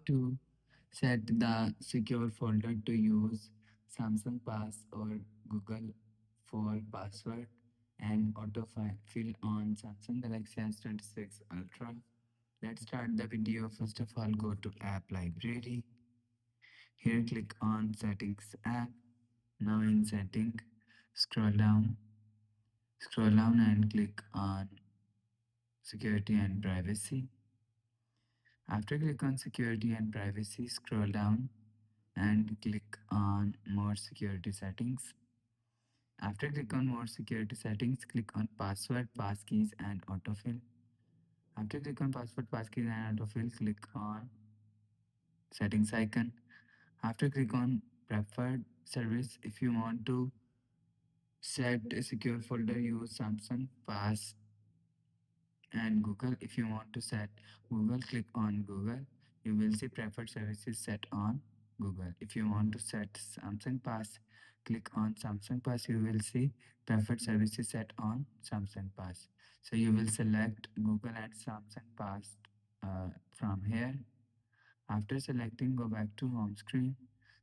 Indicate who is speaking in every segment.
Speaker 1: to set the secure folder to use Samsung Pass or Google for password and autofill on Samsung Galaxy S26 Ultra. Let's start the video. First of all, go to App Library. Here, click on Settings app. Now in Setting, scroll down, and click on Security and Privacy. After click on Security and Privacy, scroll down and click on More Security Settings. After click on More Security Settings, click on Password, Passkeys and Autofill. After click on Password, Passkeys and Autofill, click on Settings icon. After click on Preferred Service, if you want to set a secure folder, use Samsung Pass and Google. If you want to set Google, click on Google. You will see preferred services set on Google. If you want to set Samsung Pass, click on Samsung Pass. You will see preferred services set on Samsung Pass. So you will select Google and Samsung Pass from here. After selecting, go back to home screen.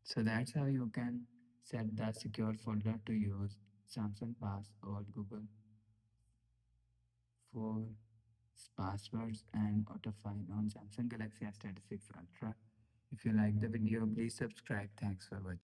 Speaker 1: So that's how you can set the secure folder to use Samsung Pass or Google for passwords and autofill on Samsung Galaxy S26 Ultra. If you like the video, please subscribe. Thanks for watching.